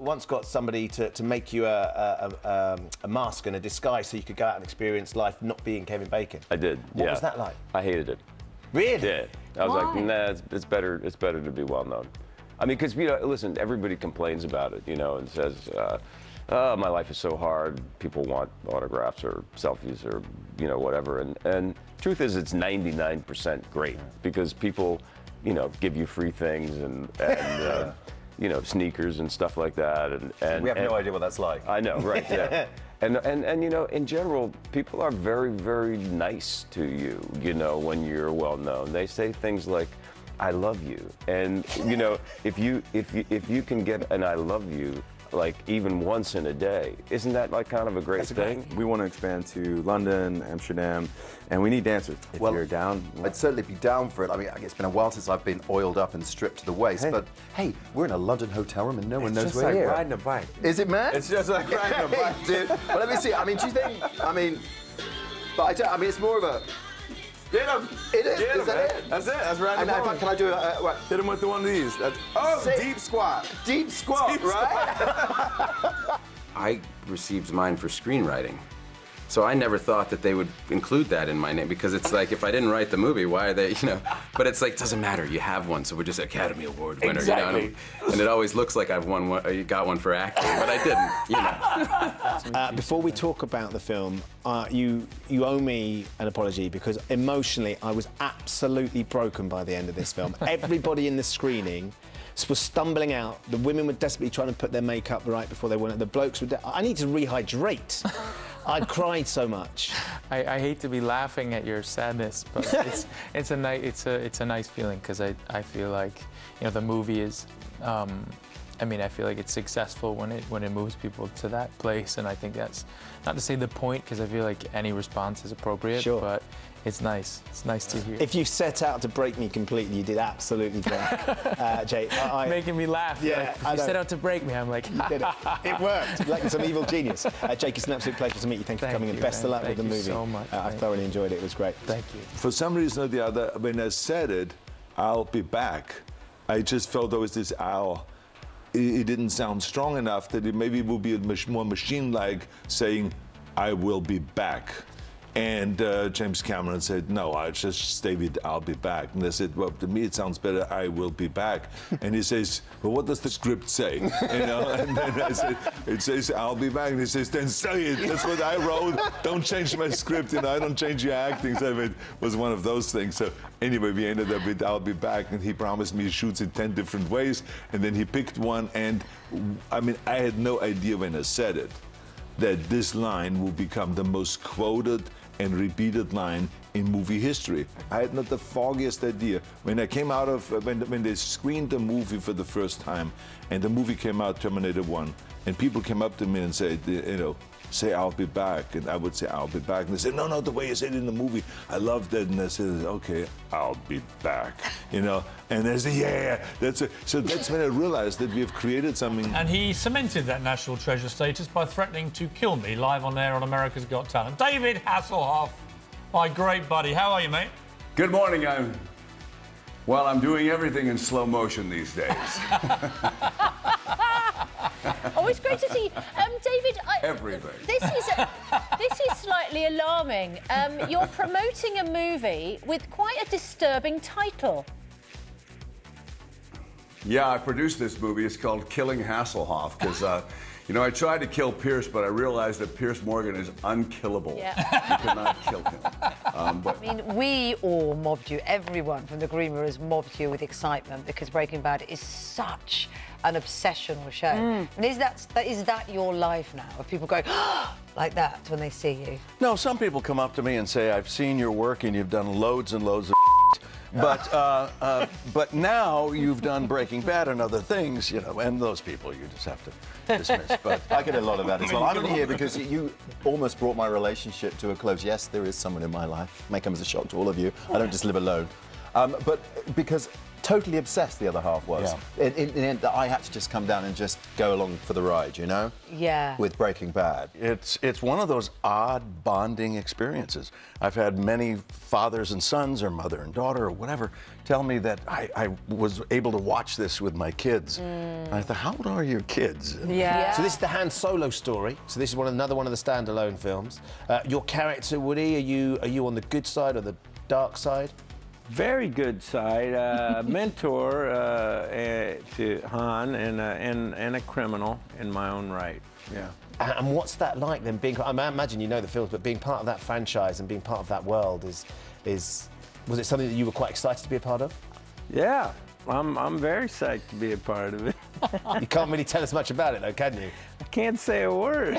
Once got somebody to make you a mask and a disguise so you could go out and experience life not being Kevin Bacon. I did. What was that like? I hated it. Really? Yeah. I was like, nah, it's better to be well known. I mean, because, you know, listen, everybody complains about it, you know, and says, oh, my life is so hard. People want autographs or selfies or, you know, whatever. And truth is, it's 99% great because people, you know, give you free things and you know, sneakers and stuff like that. And we have no idea what that's like. I know, right? Yeah. And you know, in general, people are very, very nice to you. You know, when you're well known, they say things like, "I love you," and you know, if you can get an "I love you" like even once in a day, isn't that like kind of a great thing? We want to expand to London, Amsterdam, and we need dancers. If you're down, I'd certainly be down for it. I mean, it's been a while since I've been oiled up and stripped to the waist, but hey, we're in a London hotel room and no one knows we're here. It's just like riding a bike. Is it, man? It's just like riding a bike, dude. Well, let me see. I mean, do you think? I mean, but I mean, it's more of a. Get him! It is. Get him, Is that it? That's it. That's right. Can I do a hit him with one of these? Deep squat. Deep squat, Deep right? I received mine for screenwriting. So I never thought that they would include that in my name because it's like, if I didn't write the movie, why are they, you know? But it's like, doesn't matter, you have one, so we're just Academy Award winner, exactly. You know? And it always looks like I've won one, you got one for acting, but I didn't, you know. Before we talk about the film, you owe me an apology because emotionally I was absolutely broken by the end of this film. Everybody in the screening was stumbling out. The women were desperately trying to put their makeup right before they went. The blokes were. I need to rehydrate. I cried so much. I hate to be laughing at your sadness, but it's a nice feeling because I feel like, you know, the movie is. I mean, I feel like it's successful when it moves people to that place, and I think that's not to say the point because I feel like any response is appropriate. Sure. But it's nice. It's nice to hear. If you set out to break me completely, you did absolutely great, Jake. Making me laugh. Yeah, like, if you set out to break me, I'm like, you did it. It worked, like some evil genius. Jake, it's an absolute pleasure to meet you. Thank you for coming, and best of luck with the movie. Thank you so much. I thoroughly enjoyed it. It was great. Thank you. For some reason or the other, when I said it, "I'll be back," I just felt there was this "I'll." It didn't sound strong enough that it maybe would be more machine-like saying, "I will be back." And James Cameron said, "No, I'll just stay with 'I'll be back.'" And I said, "Well, to me it sounds better, 'I will be back.'" And he says, "Well, what does the script say?" You know? And then I said, "It says 'I'll be back.'" And he says, "Then say it. That's what I wrote. Don't change my script. You know, I don't change your acting." So it was one of those things. So anyway, we ended up with 'I'll be back,' and he promised me he shoots it 10 different ways. And then he picked one. And I mean, I had no idea when I said it that this line will become the most quoted and repeated line in movie history. I had not the foggiest idea. When I came out of, when they screened the movie for the first time, and the movie came out, Terminator 1, and people came up to me and said, you know, say "I'll be back," and I would say "I'll be back," and they said, "No, the way you said it in the movie, I loved it." And I said, "Okay, I'll be back," you know. And they said, "Yeah, that's it." So that's when I realized that we have created something. And he cemented that national treasure status by threatening to kill me live on air on America's Got Talent. David Hasselhoff, my great buddy. How are you, mate? Good morning. I'm doing everything in slow motion these days. Oh, it's great to see. David, everything. This is slightly alarming. You're promoting a movie with quite a disturbing title. Yeah, I produced this movie. It's called Killing Hasselhoff because, you know, I tried to kill Piers, but I realized that Piers Morgan is unkillable. Yeah. You cannot kill him. I mean, we all mobbed you. Everyone from the green room has mobbed you with excitement because Breaking Bad is such an obsessional show. And is that your life now? Of people going like that when they see you? No, some people come up to me and say, "I've seen your work and you've done loads and loads of but now you've done Breaking Bad and other things, you know, and those people you just have to dismiss." But I get a lot of that as well. I'm only here because you almost brought my relationship to a close. Yes, there is someone in my life. May come as a shock to all of you. I don't just live alone. But because totally obsessed, the other half was. Yeah. In the end, I had to just come down and just go along for the ride, you know? Yeah. With Breaking Bad. It's one of those odd bonding experiences. I've had many fathers and sons, or mother and daughter, or whatever, tell me that I was able to watch this with my kids. And I thought, how old are your kids? Yeah. So this is the Han Solo story. So this is another one of the standalone films. Your character, Woody, are you on the good side or the dark side? Very good side, mentor to Han and a criminal in my own right. Yeah. And what's that like then? I imagine you know the films, but being part of that franchise and being part of that world was it something that you were quite excited to be a part of? Yeah, I'm very psyched to be a part of it. You can't really tell us much about it though, can you? I can't say a word.